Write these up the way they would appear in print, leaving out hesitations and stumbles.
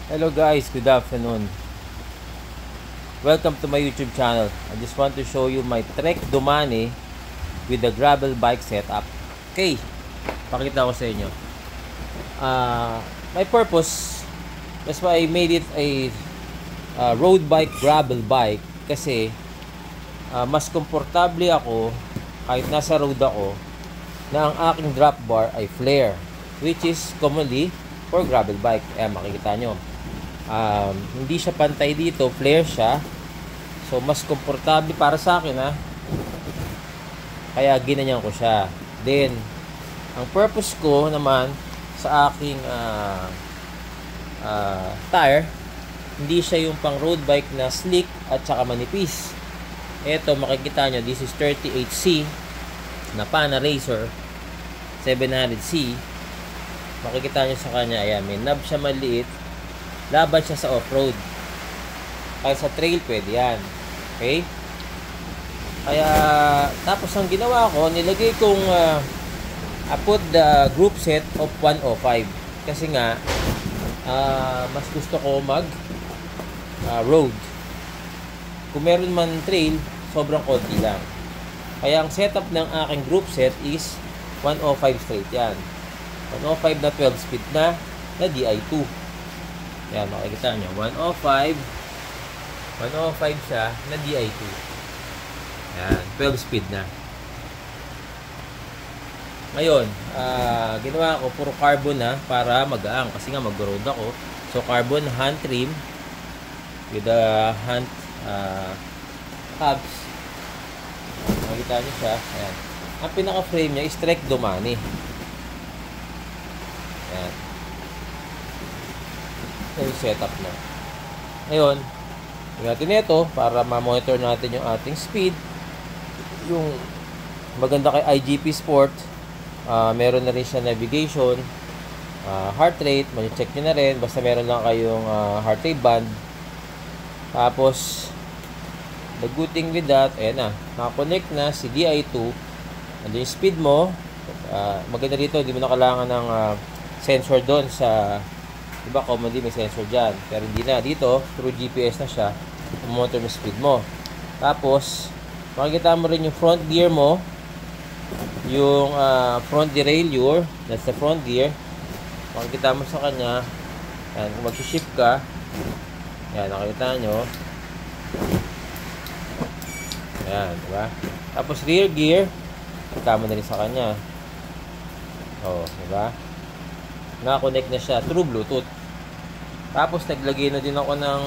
Hello guys, good afternoon. Welcome to my YouTube channel. I just want to show you my Trek Domane with the gravel bike setup. Okay, pakita ko sa inyo. My purpose, that's why I made it a road bike, gravel bike. Kasi mas komportable ako kahit nasa road ako na ang aking drop bar ay flare, which is commonly for gravel bike. Makikita nyo. Hindi siya pantay dito, flare siya. So mas komportable para sa akin kaya ginanyan ko siya. Then ang purpose ko naman sa aking tire, hindi siya yung pang road bike na slick at saka manipis. Ito makikita nyo, this is 38C na Pana Racer 700C. Makikita nyo sa kanya, ayan, may knob siya maliit. Laban siya sa off-road. Kaya sa trail, pwede yan. Okay? Kaya, tapos ang ginawa ko, nilagay kong I put the group set of 105. Kasi nga, mas gusto ko mag road. Kung meron man trail, sobrang konti lang. Kaya ang setup ng aking group set is 105 straight yan. 105 na 12 speed na Di2. Yan, makikita nyo. 105 siya na Di2. Yan, 12 speed na. Ngayon, ginawa ko puro carbon para magaang. Kasi nga mag-road ako. So, carbon hand trim with the hand hubs. Makikita nyo siya. Ayan. Ang pinaka-frame niya is Trek Domane. Ayan. Yung setup na. Ngayon, natin ito para ma-monitor natin yung ating speed. Yung maganda kay IGP Sport, meron na rin siya navigation, heart rate, ma-check nyo na rin. Basta meron lang kayong heart rate band. Tapos, the good thing with that, ayan na, nakakonect na si Di2. Andun yung speed mo. Maganda dito, hindi mo na kailangan ng sensor doon sa, diba, commonly may sensor dyan. Pero hindi na. Dito, through GPS na siya, monitor mo speed mo. Tapos, makikita mo rin yung front gear mo. Yung front derailleur. That's the front gear. Makikita mo sa kanya. Yan, kung mag-shift ka. Yan, nakikita nyo. Yan, diba? Tapos, rear gear. Makikita mo na rin sa kanya. Diba? Naka-connect na siya through Bluetooth. Tapos naglagay na din ako ng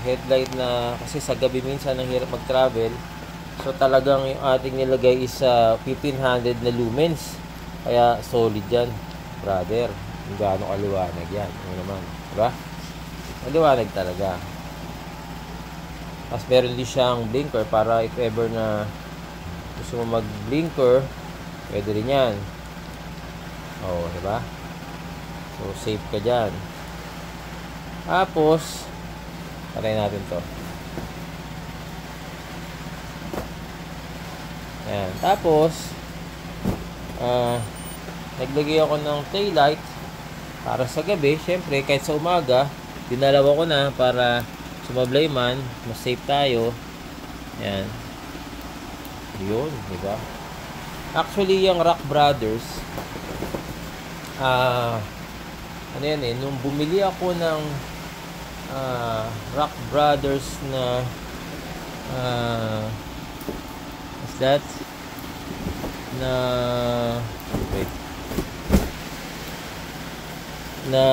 headlight na kasi sa gabi minsan ang hirap mag-travel. So talagang yung ating nilagay is 1500 na lumens. Kaya solid yan, brother. Yung gaano kaliwanag yan. Ano naman, diba? Kaliwanag talaga. Tapos meron din siyang blinker para if ever na gusto mo mag-blinker, pwede rin yan. Diba? So, safe ka dyan. Tapos, try natin to. Ayan. Tapos, naglagay ako ng taillight para sa gabi. Siyempre, kahit sa umaga, dinalawa ko na para sumablay man, mas safe tayo. Ayan. Yun, diba? Actually, yung Rock Brothers, ano yan nung bumili ako ng Rock Brothers na what's that? Na wait. Na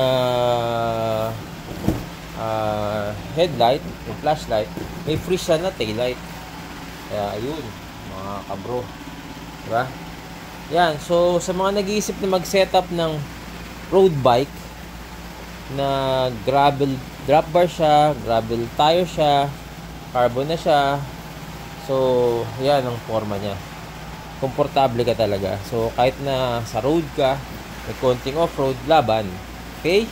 headlight, yung flashlight, may free siya na taillight. Kaya ayun, mga kabro. Diba? Yan, so sa mga nag-iisip na mag-setup ng road bike na gravel drop bar siya, gravel tire siya, carbon na siya. So, yan ang forma niya. Komportable ka talaga. So, kahit na sa road ka, may konting off-road, laban. Okay?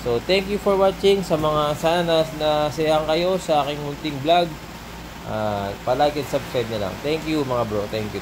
So, thank you for watching. Sa mga sana nasayang kayo sa aking munting vlog, palike and subscribe na lang. Thank you mga bro. Thank you.